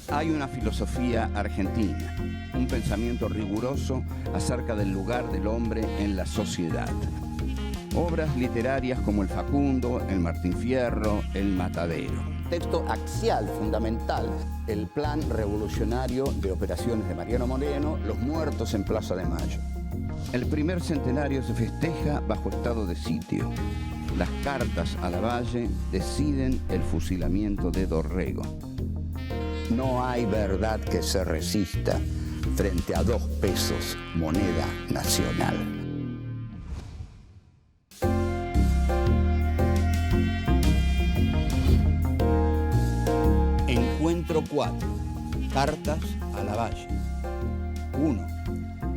Hay una filosofía argentina, un pensamiento riguroso acerca del lugar del hombre en la sociedad. Obras literarias como El Facundo, El Martín Fierro, El Matadero. Texto axial, fundamental, el plan revolucionario de operaciones de Mariano Moreno, Los muertos en Plaza de Mayo. El primer centenario se festeja bajo estado de sitio. Las cartas a Lavalle deciden el fusilamiento de Dorrego. No hay verdad que se resista frente a 2 pesos, moneda nacional. Encuentro 4. Cartas a Lavalle. 1.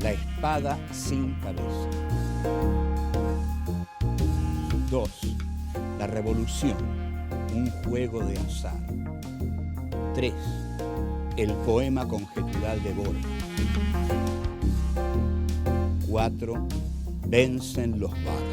La espada sin cabeza. 2. La revolución, un juego de azar. 3. El poema conjetural de Borges. 4. Vencen los bárbaros.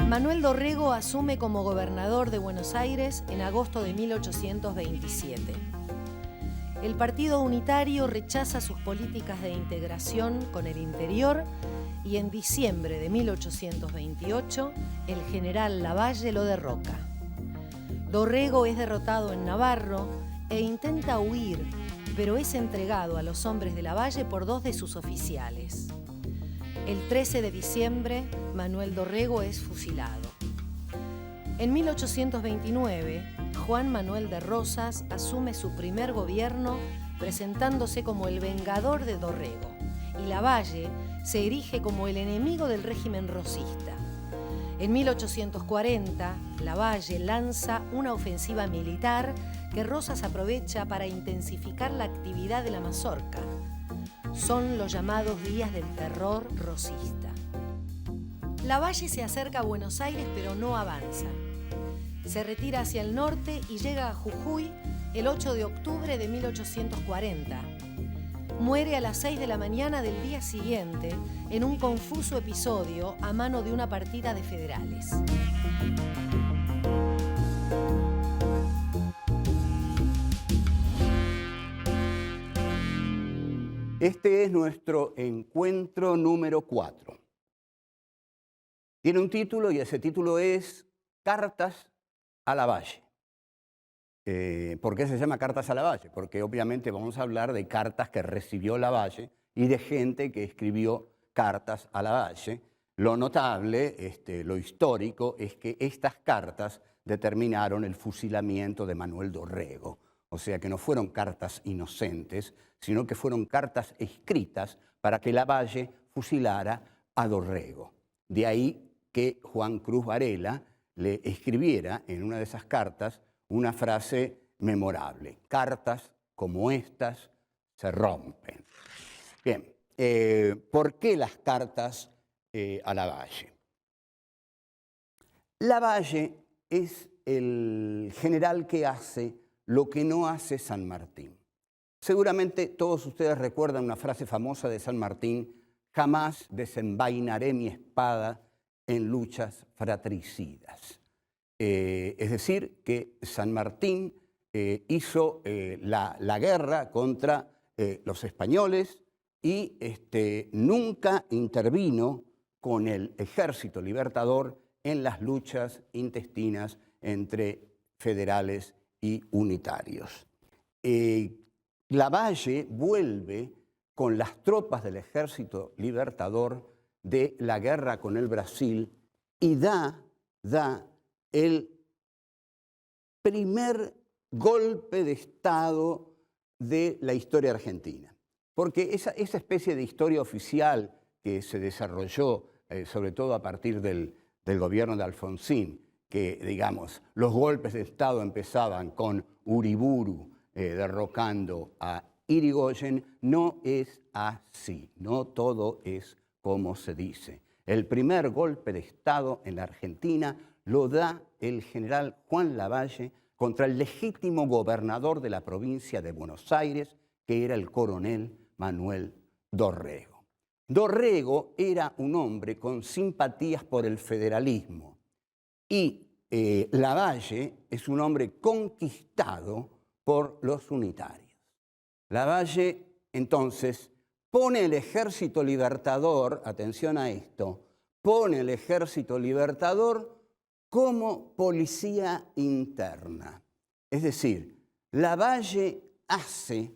Manuel Dorrego asume como gobernador de Buenos Aires en agosto de 1827. El Partido Unitario rechaza sus políticas de integración con el interior y en diciembre de 1828 el general Lavalle lo derroca. Dorrego es derrotado en Navarro e intenta huir, pero es entregado a los hombres de Lavalle por 2 de sus oficiales. El 13 de diciembre, Manuel Dorrego es fusilado. En 1829, Juan Manuel de Rosas asume su primer gobierno presentándose como el vengador de Dorrego, y Lavalle se erige como el enemigo del régimen rosista. En 1840, Lavalle lanza una ofensiva militar que Rosas aprovecha para intensificar la actividad de la mazorca. Son los llamados días del terror rosista. Lavalle se acerca a Buenos Aires, pero no avanza. Se retira hacia el norte y llega a Jujuy el 8 de octubre de 1840. Muere a las 6 de la mañana del día siguiente en un confuso episodio a mano de una partida de federales. Este es nuestro encuentro número 4. Tiene un título y ese título es Cartas a Lavalle. ¿Por qué se llama Cartas a Lavalle? Porque obviamente vamos a hablar de cartas que recibió Lavalle y de gente que escribió cartas a Lavalle. Lo notable, lo histórico, es que estas cartas determinaron el fusilamiento de Manuel Dorrego. O sea que no fueron cartas inocentes, sino que fueron cartas escritas para que Lavalle fusilara a Dorrego. De ahí que Juan Cruz Varela le escribiera en una de esas cartas una frase memorable: cartas como estas se rompen. Bien, ¿por qué las cartas a Lavalle? Lavalle es el general que hace lo que no hace San Martín. Seguramente todos ustedes recuerdan una frase famosa de San Martín: jamás desenvainaré mi espada en luchas fratricidas. Es decir, que San Martín hizo la guerra contra los españoles y nunca intervino con el ejército libertador en las luchas intestinas entre federales y unitarios. Lavalle vuelve con las tropas del ejército libertador de la guerra con el Brasil y da el primer golpe de Estado de la historia argentina. Porque esa especie de historia oficial que se desarrolló, sobre todo a partir del gobierno de Alfonsín, que, digamos, los golpes de Estado empezaban con Uriburu derrocando a Irigoyen, no es así, no todo es como se dice. El primer golpe de Estado en la Argentina lo da el general Juan Lavalle contra el legítimo gobernador de la provincia de Buenos Aires, que era el coronel Manuel Dorrego. Dorrego era un hombre con simpatías por el federalismo y Lavalle es un hombre conquistado por los unitarios. Lavalle, entonces, pone el ejército libertador, atención a esto, pone el ejército libertador como policía interna. Es decir, Lavalle hace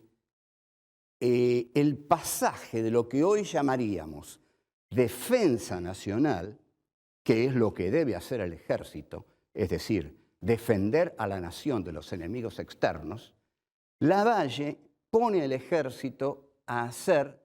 el pasaje de lo que hoy llamaríamos defensa nacional, que es lo que debe hacer el ejército, es decir, defender a la nación de los enemigos externos. Lavalle pone al ejército a hacer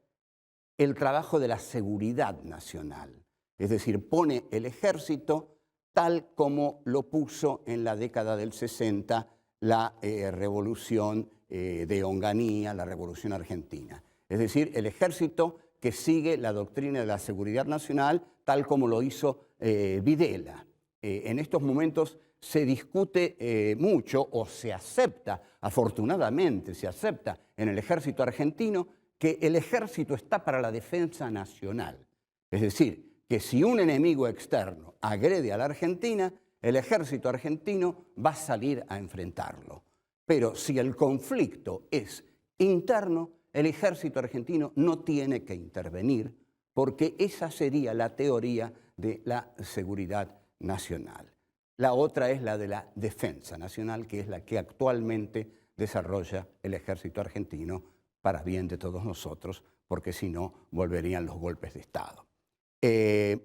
el trabajo de la seguridad nacional, es decir, pone el ejército tal como lo puso en la década del 60 la revolución de Onganía, la revolución argentina. Es decir, el ejército que sigue la doctrina de la seguridad nacional tal como lo hizo Videla. En estos momentos se discute mucho o se acepta, afortunadamente se acepta en el ejército argentino que el ejército está para la defensa nacional. Es decir, que si un enemigo externo agrede a la Argentina, el ejército argentino va a salir a enfrentarlo. Pero si el conflicto es interno, el ejército argentino no tiene que intervenir, porque esa sería la teoría de la seguridad nacional. La otra es la de la defensa nacional, que es la que actualmente desarrolla el ejército argentino para bien de todos nosotros, porque si no, volverían los golpes de Estado.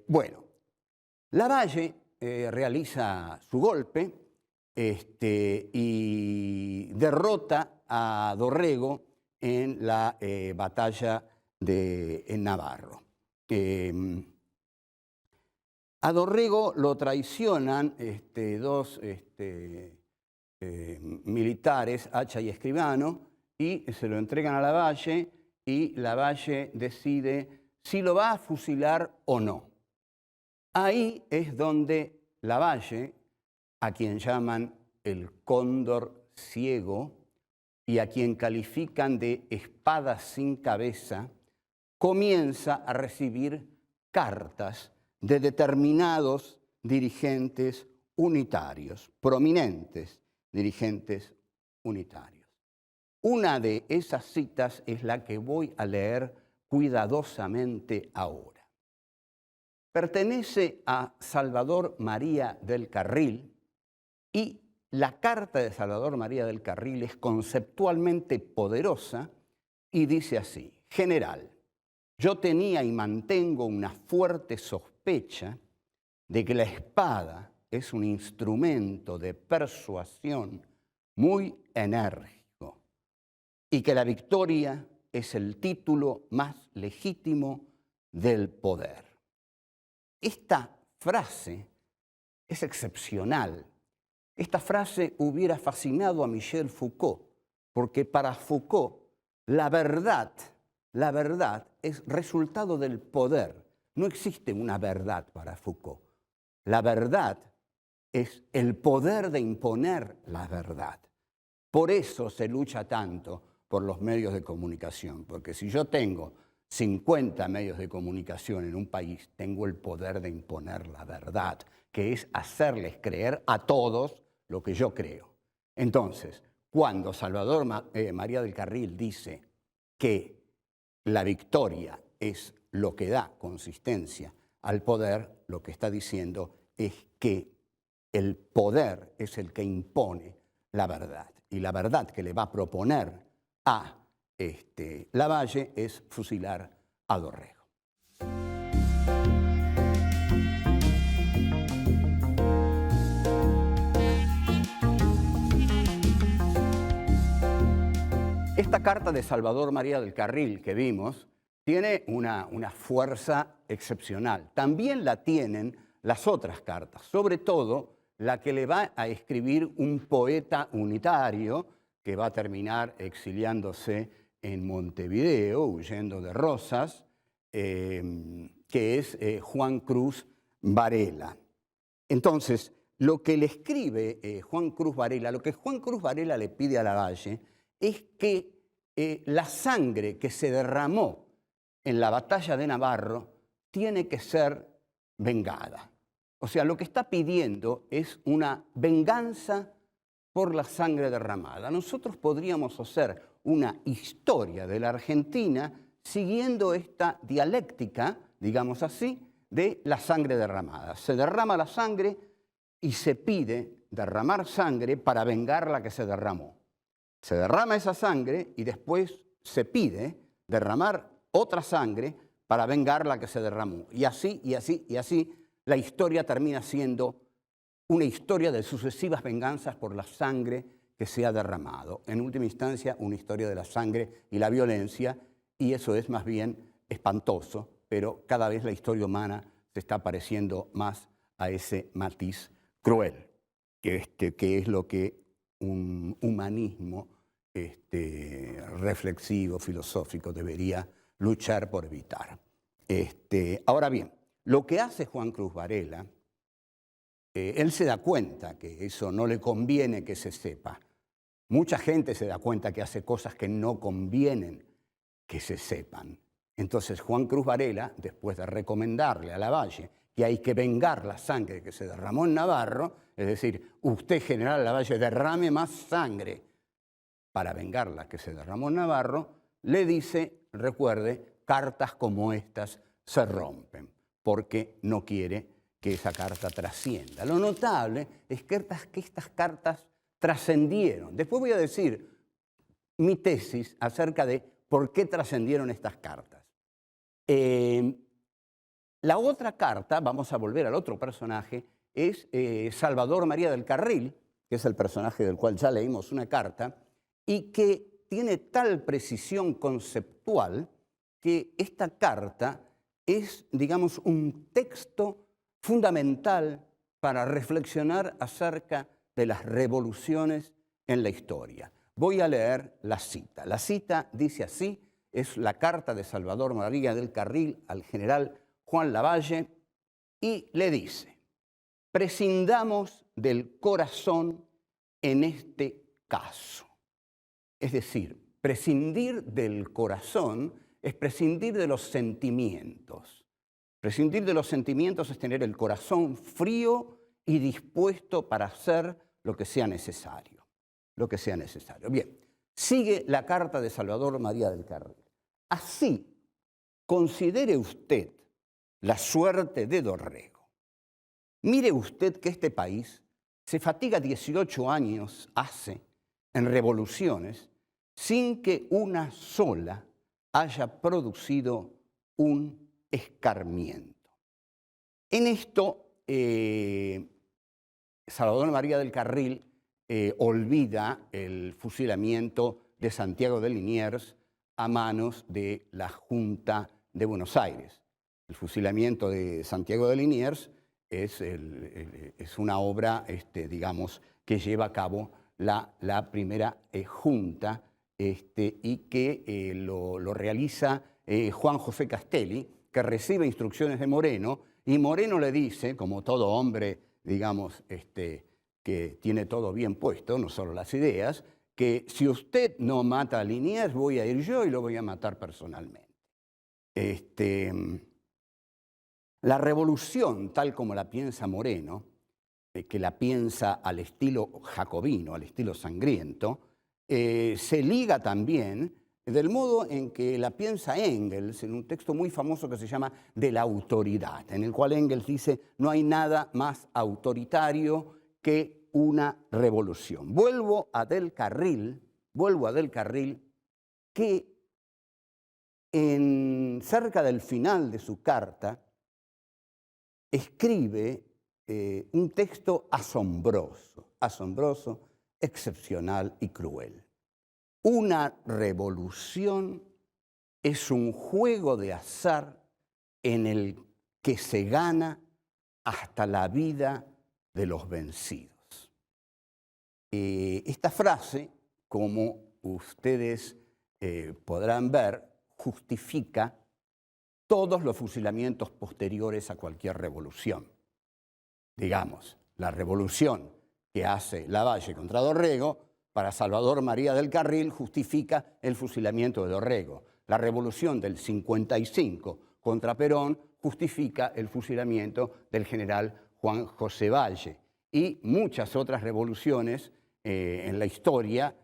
Bueno, Lavalle realiza su golpe y derrota a Dorrego en la batalla de Navarro. A Dorrego lo traicionan dos militares, Hacha y Escribano, y se lo entregan a Lavalle, y Lavalle decide si lo va a fusilar o no. Ahí es donde Lavalle, a quien llaman el cóndor ciego y a quien califican de espada sin cabeza, comienza a recibir cartas de determinados dirigentes unitarios, prominentes dirigentes unitarios. Una de esas citas es la que voy a leer cuidadosamente ahora. Pertenece a Salvador María del Carril y la carta de Salvador María del Carril es conceptualmente poderosa y dice así: General, yo tenía y mantengo una fuerte sospecha de que la espada es un instrumento de persuasión muy enérgico y que la victoria es el título más legítimo del poder. Esta frase es excepcional. Esta frase hubiera fascinado a Michel Foucault, porque para Foucault la verdad es resultado del poder. No existe una verdad para Foucault. La verdad es el poder de imponer la verdad. Por eso se lucha tanto por los medios de comunicación, porque si yo tengo 50 medios de comunicación en un país, tengo el poder de imponer la verdad, que es hacerles creer a todos lo que yo creo. Entonces, cuando Salvador María del Carril dice que la victoria es lo que da consistencia al poder, lo que está diciendo es que el poder es el que impone la verdad. Y la verdad que le va a proponer a Lavalle es fusilar a Dorrego. Esta carta de Salvador María del Carril que vimos tiene una fuerza excepcional. También la tienen las otras cartas, sobre todo la que le va a escribir un poeta unitario que va a terminar exiliándose en Montevideo, huyendo de Rosas, que es Juan Cruz Varela. Entonces, lo que le escribe Juan Cruz Varela, lo que Juan Cruz Varela le pide a Lavalle es que la sangre que se derramó en la batalla de Navarro tiene que ser vengada. O sea, lo que está pidiendo es una venganza por la sangre derramada. Nosotros podríamos hacer una historia de la Argentina siguiendo esta dialéctica, digamos así, de la sangre derramada. Se derrama la sangre y se pide derramar sangre para vengar la que se derramó. Se derrama esa sangre y después se pide derramar otra sangre para vengar la que se derramó. Y así, y así, y así, la historia termina siendo una historia de sucesivas venganzas por la sangre que se ha derramado. En última instancia, una historia de la sangre y la violencia, y eso es más bien espantoso, pero cada vez la historia humana se está pareciendo más a ese matiz cruel, que es lo que un humanismo reflexivo, filosófico, debería luchar por evitar. Ahora bien, lo que hace Juan Cruz Varela, él se da cuenta que eso no le conviene que se sepa. Mucha gente se da cuenta que hace cosas que no convienen que se sepan. Entonces Juan Cruz Varela, después de recomendarle a Lavalle que hay que vengar la sangre que se derramó en Navarro, es decir, usted, general Lavalle, derrame más sangre para vengar la que se derramó en Navarro, le dice, recuerde, cartas como estas se rompen, porque no quiere que esa carta trascienda. Lo notable es que estas cartas trascendieron. Después voy a decir mi tesis acerca de por qué trascendieron estas cartas. La otra carta, vamos a volver al otro personaje, es Salvador María del Carril, que es el personaje del cual ya leímos una carta, y que tiene tal precisión conceptual que esta carta es, digamos, un texto fundamental para reflexionar acerca de las revoluciones en la historia. Voy a leer la cita. La cita dice así, es la carta de Salvador María del Carril al general Juan Lavalle, y le dice: prescindamos del corazón en este caso. Es decir, prescindir del corazón es prescindir de los sentimientos. Prescindir de los sentimientos es tener el corazón frío y dispuesto para hacer lo que sea necesario. Lo que sea necesario. Bien, sigue la carta de Salvador María del Carril. Así, considere usted la suerte de Dorrego. Mire usted que este país se fatiga 18 años hace en revoluciones sin que una sola haya producido un escarmiento. En esto, Salvador María del Carril olvida el fusilamiento de Santiago de Liniers a manos de la Junta de Buenos Aires. El fusilamiento de Santiago de Liniers es una obra, digamos, que lleva a cabo la primera Junta y que lo realiza Juan José Castelli, que recibe instrucciones de Moreno, y Moreno le dice, como todo hombre, digamos, que tiene todo bien puesto, no solo las ideas, que si usted no mata a Liniers, voy a ir yo y lo voy a matar personalmente. La revolución, tal como la piensa Moreno, que la piensa al estilo jacobino, al estilo sangriento, se liga también del modo en que la piensa Engels en un texto muy famoso que se llama De la autoridad, en el cual Engels dice: no hay nada más autoritario que una revolución. Vuelvo a Del Carril, que cerca del final de su carta escribe un texto asombroso, excepcional y cruel. Una revolución es un juego de azar en el que se gana hasta la vida de los vencidos. Esta frase, como ustedes podrán ver, justifica todos los fusilamientos posteriores a cualquier revolución. Digamos, la revolución que hace Lavalle contra Dorrego, para Salvador María del Carril justifica el fusilamiento de Dorrego. La revolución del 55 contra Perón justifica el fusilamiento del general Juan José Valle y muchas otras revoluciones en la historia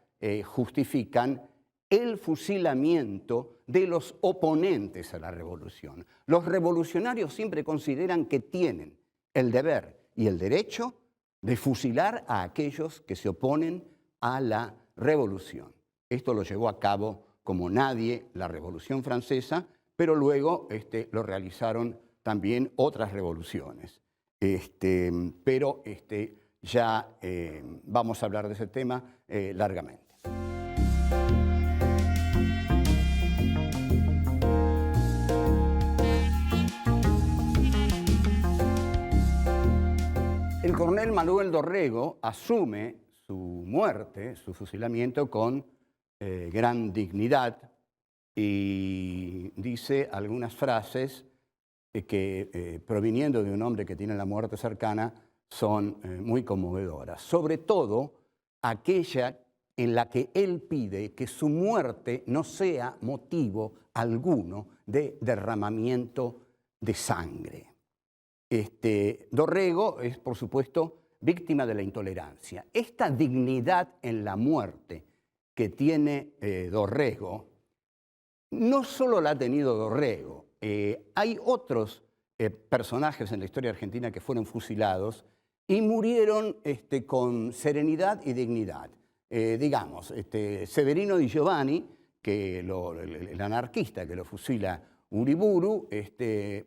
justifican el fusilamiento de los oponentes a la revolución. Los revolucionarios siempre consideran que tienen el deber y el derecho de fusilar a aquellos que se oponen a la revolución. Esto lo llevó a cabo como nadie la Revolución Francesa, pero luego lo realizaron también otras revoluciones. Pero ya vamos a hablar de ese tema largamente. El coronel Manuel Dorrego asume su muerte, su fusilamiento, con gran dignidad y dice algunas frases que proviniendo de un hombre que tiene la muerte cercana son muy conmovedoras. Sobre todo aquella en la que él pide que su muerte no sea motivo alguno de derramamiento de sangre. Dorrego es, por supuesto, víctima de la intolerancia. Esta dignidad en la muerte que tiene Dorrego, no solo la ha tenido Dorrego. Hay otros personajes en la historia argentina que fueron fusilados y murieron con serenidad y dignidad. Digamos, Severino Di Giovanni, el anarquista que lo fusila Uriburu,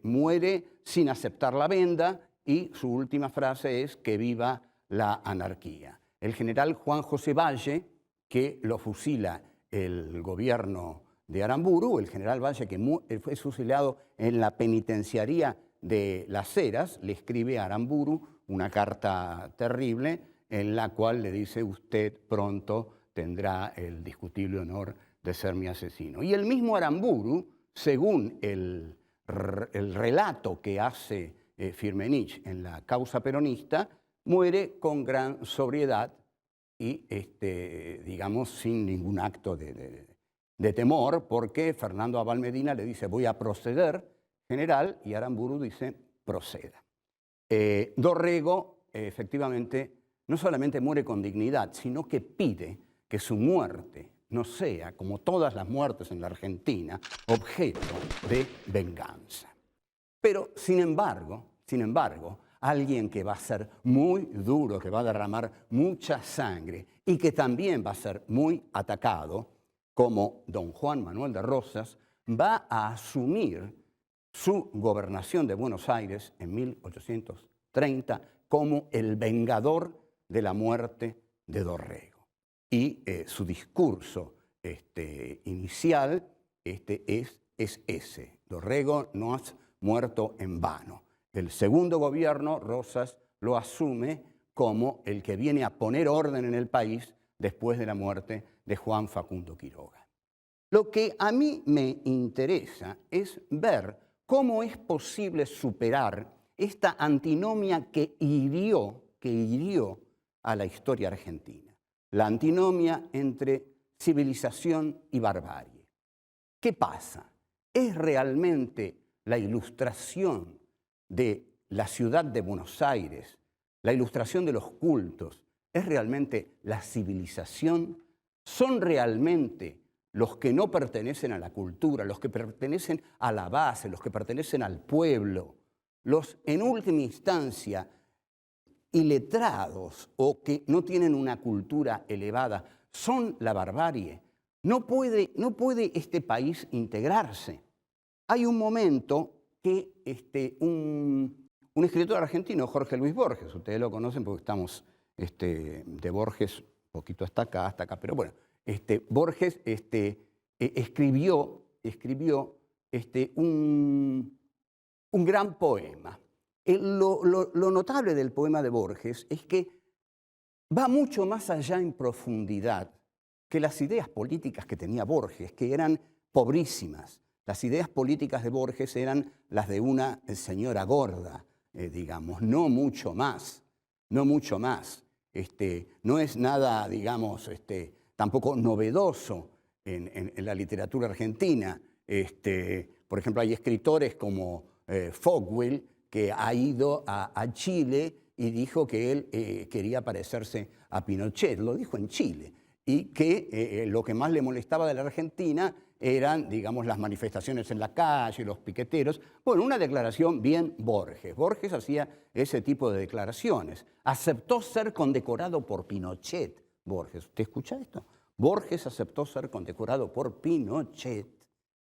muere sin aceptar la venda y su última frase es que viva la anarquía. El general Juan José Valle, que lo fusila el gobierno de Aramburu, el general Valle que fue fusilado en la penitenciaría de Las Heras, le escribe a Aramburu una carta terrible en la cual le dice: usted pronto tendrá el discutible honor de ser mi asesino. Y el mismo Aramburu, según el relato que hace Firmenich en la causa peronista, muere con gran sobriedad y, digamos, sin ningún acto de temor, porque Fernando Abal Medina le dice: voy a proceder, general, y Aramburu dice: proceda. Dorrego, efectivamente, no solamente muere con dignidad, sino que pide que su muerte no sea, como todas las muertes en la Argentina, objeto de venganza. Pero, sin embargo, alguien que va a ser muy duro, que va a derramar mucha sangre y que también va a ser muy atacado, como don Juan Manuel de Rosas, va a asumir su gobernación de Buenos Aires en 1830 como el vengador de la muerte de Dorrego. Y su discurso inicial es ese: Dorrego no has muerto en vano. El segundo gobierno, Rosas, lo asume como el que viene a poner orden en el país después de la muerte de Juan Facundo Quiroga. Lo que a mí me interesa es ver cómo es posible superar esta antinomia que hirió a la historia argentina. La antinomia entre civilización y barbarie. ¿Qué pasa? ¿Es realmente la ilustración de la ciudad de Buenos Aires, la ilustración de los cultos, es realmente la civilización? ¿Son realmente los que no pertenecen a la cultura, los que pertenecen a la base, los que pertenecen al pueblo, los en última instancia iletrados o que no tienen una cultura elevada, son la barbarie? No puede este país integrarse. Hay un momento que un escritor argentino, Jorge Luis Borges, ustedes lo conocen porque estamos de Borges un poquito hasta acá, pero bueno, Borges escribió un gran poema. Lo notable del poema de Borges es que va mucho más allá en profundidad que las ideas políticas que tenía Borges, que eran pobrísimas. Las ideas políticas de Borges eran las de una señora gorda, digamos, no mucho más. No es nada, digamos, tampoco novedoso en la literatura argentina. Por ejemplo, hay escritores como Fogwill que ha ido a Chile y dijo que él quería parecerse a Pinochet, lo dijo en Chile, y que lo que más le molestaba de la Argentina eran, digamos, las manifestaciones en la calle, los piqueteros. Bueno, una declaración bien Borges. Borges hacía ese tipo de declaraciones. Aceptó ser condecorado por Pinochet, Borges. ¿Usted escucha esto? Borges aceptó ser condecorado por Pinochet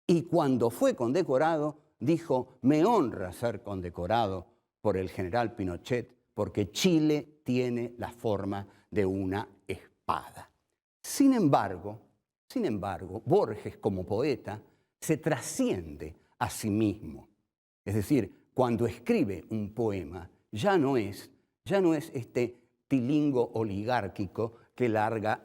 y cuando fue condecorado dijo, me honra ser condecorado por el general Pinochet porque Chile tiene la forma de una espada. Sin embargo, Borges como poeta se trasciende a sí mismo. Es decir, cuando escribe un poema ya no es este tilingo oligárquico que larga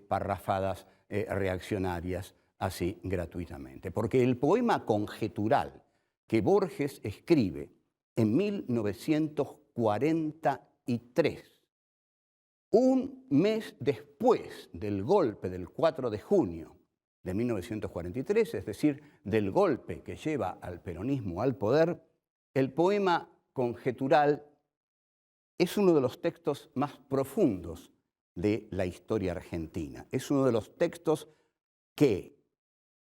parrafadas reaccionarias así gratuitamente. Porque el poema conjetural que Borges escribe en 1943, un mes después del golpe del 4 de junio de 1943, es decir, del golpe que lleva al peronismo al poder, el poema conjetural es uno de los textos más profundos de la historia argentina. Es uno de los textos que,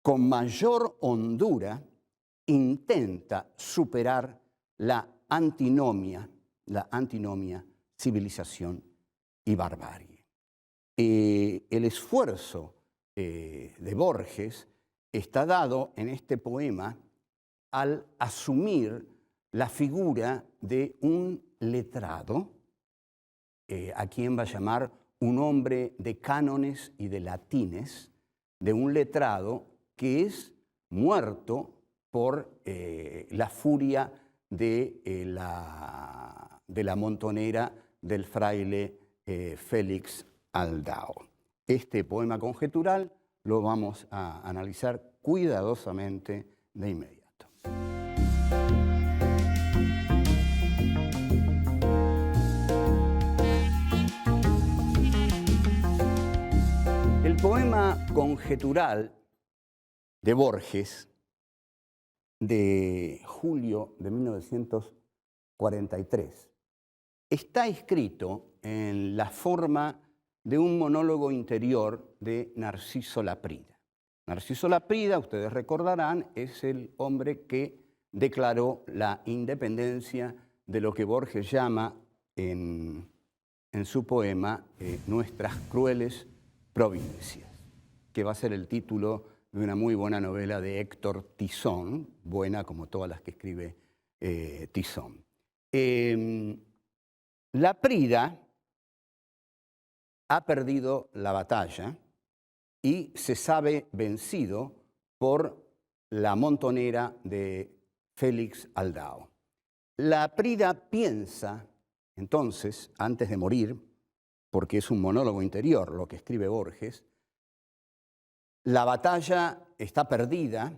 con mayor hondura, intenta superar la antinomia civilización y barbarie. El esfuerzo de Borges está dado en este poema al asumir la figura de un letrado, a quien va a llamar un hombre de cánones y de latines, de un letrado que es muerto por la furia de la montonera del fraile Félix Aldao. Este poema conjetural lo vamos a analizar cuidadosamente de inmediato. El poema conjetural de Borges, de julio de 1943, está escrito en la forma de un monólogo interior de Narciso Laprida. Narciso Laprida, ustedes recordarán, es el hombre que declaró la independencia de lo que Borges llama en su poema Nuestras crueles provincias, que va a ser el título de una muy buena novela de Héctor Tizón, buena como todas las que escribe Tizón. Laprida ha perdido la batalla y se sabe vencido por la montonera de Félix Aldao. Laprida piensa, entonces, antes de morir, porque es un monólogo interior lo que escribe Borges, la batalla está perdida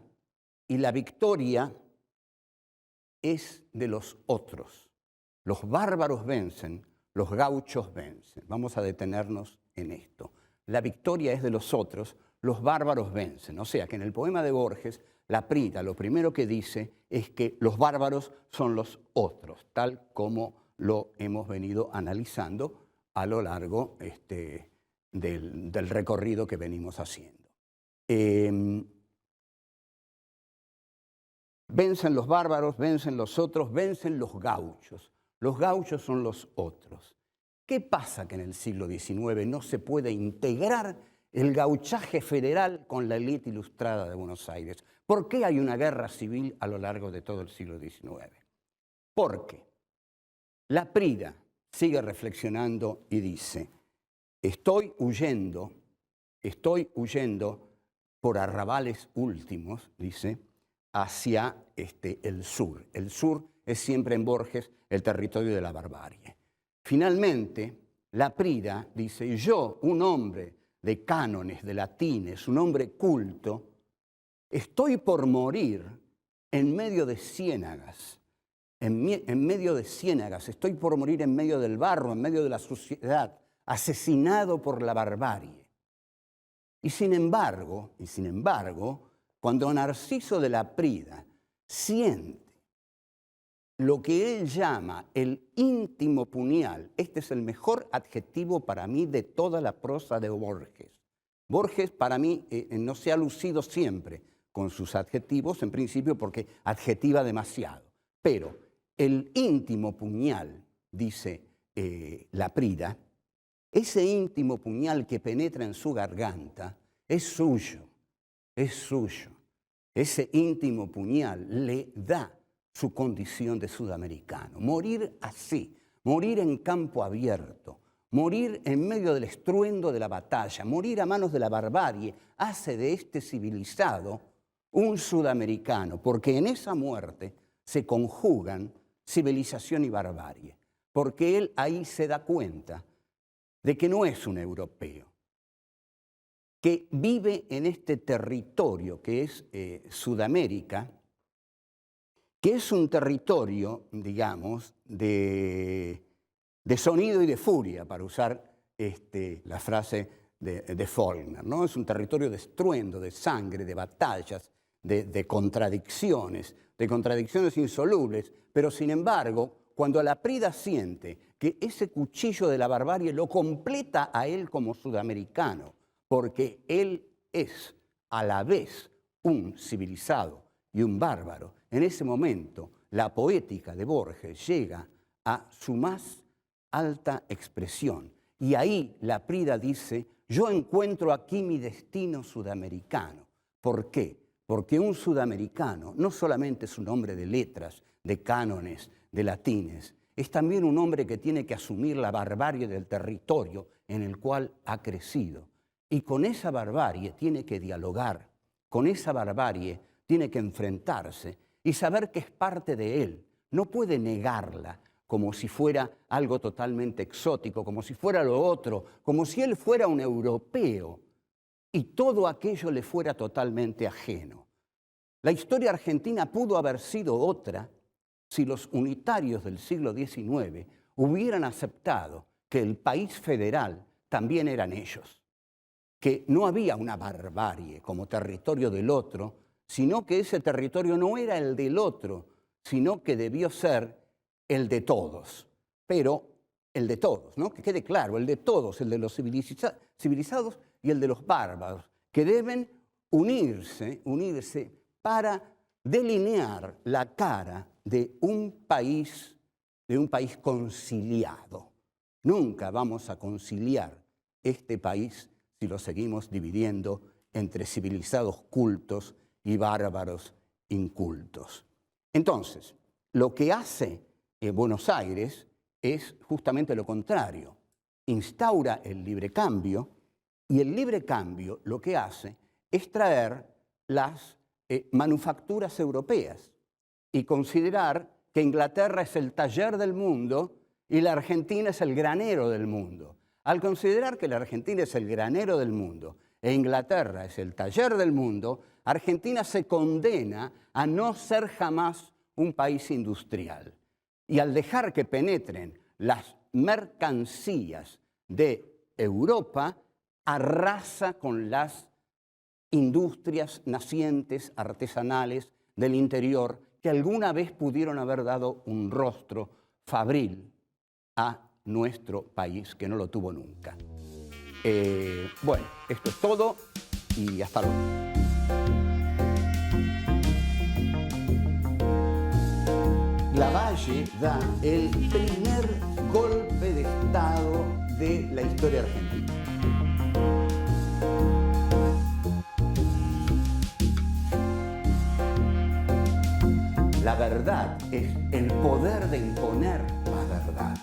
y la victoria es de los otros. Los bárbaros vencen, los gauchos vencen. Vamos a detenernos en esto. La victoria es de los otros, los bárbaros vencen. O sea que en el poema de Borges, Laprida lo primero que dice es que los bárbaros son los otros, tal como lo hemos venido analizando a lo largo del recorrido que venimos haciendo. Vencen los bárbaros, vencen los otros, vencen los gauchos. Los gauchos son los otros. ¿Qué pasa que en el siglo XIX no se puede integrar el gauchaje federal con la élite ilustrada de Buenos Aires? ¿Por qué hay una guerra civil a lo largo de todo el siglo XIX? Porque Laprida sigue reflexionando y dice, estoy huyendo por arrabales últimos, dice, hacia el sur. El sur es siempre en Borges el territorio de la barbarie. Finalmente, Laprida dice, yo, un hombre de cánones, de latines, un hombre culto, estoy por morir en medio de ciénagas. En medio de ciénagas, estoy por morir en medio del barro, en medio de la suciedad, asesinado por la barbarie. Y sin embargo, cuando Narciso de Laprida siente lo que él llama el íntimo puñal. Este es el mejor adjetivo para mí de toda la prosa de Borges. Borges, para mí, no se ha lucido siempre con sus adjetivos, en principio porque adjetiva demasiado. Pero el íntimo puñal, dice Laprida, ese íntimo puñal que penetra en su garganta es suyo, es suyo. Ese íntimo puñal le da su condición de sudamericano. Morir así, morir en campo abierto, morir en medio del estruendo de la batalla, morir a manos de la barbarie, hace de este civilizado un sudamericano, porque en esa muerte se conjugan civilización y barbarie, porque él ahí se da cuenta de que no es un europeo, que vive en este territorio que es Sudamérica, que es un territorio, digamos, de sonido y de furia, para usar la frase de Faulkner, ¿no? Es un territorio de estruendo, de sangre, de batallas, de contradicciones insolubles, pero sin embargo, cuando Laprida siente que ese cuchillo de la barbarie lo completa a él como sudamericano, porque él es a la vez un civilizado y un bárbaro, en ese momento la poética de Borges llega a su más alta expresión. Y ahí Laprida dice, yo encuentro aquí mi destino sudamericano. ¿Por qué? Porque un sudamericano no solamente es un hombre de letras, de cánones, de latines, es también un hombre que tiene que asumir la barbarie del territorio en el cual ha crecido. Y con esa barbarie tiene que dialogar, con esa barbarie tiene que enfrentarse y saber que es parte de él. No puede negarla como si fuera algo totalmente exótico, como si fuera lo otro, como si él fuera un europeo y todo aquello le fuera totalmente ajeno. La historia argentina pudo haber sido otra si los unitarios del siglo XIX hubieran aceptado que el país federal también eran ellos, que no había una barbarie como territorio del otro, sino que ese territorio no era el del otro, sino que debió ser el de todos. Pero el de todos, ¿no? Que quede claro, el de todos, el de los civilizados y el de los bárbaros, que deben unirse para delinear la cara de un país conciliado. Nunca vamos a conciliar este país si lo seguimos dividiendo entre civilizados cultos y bárbaros incultos. Entonces, lo que hace Buenos Aires es justamente lo contrario. Instaura el libre cambio, y el libre cambio lo que hace es traer las manufacturas europeas y considerar que Inglaterra es el taller del mundo y la Argentina es el granero del mundo. Al considerar que la Argentina es el granero del mundo e Inglaterra es el taller del mundo, Argentina se condena a no ser jamás un país industrial. Y al dejar que penetren las mercancías de Europa, arrasa con las industrias nacientes, artesanales del interior, que alguna vez pudieron haber dado un rostro fabril a nuestro país, que no lo tuvo nunca. Bueno, esto es todo y hasta luego. Lavalle da el primer golpe de Estado de la historia argentina. La verdad es el poder de imponer la verdad.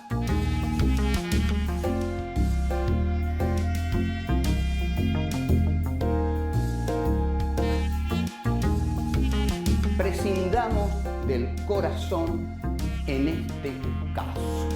Prescindamos del corazón en este caso.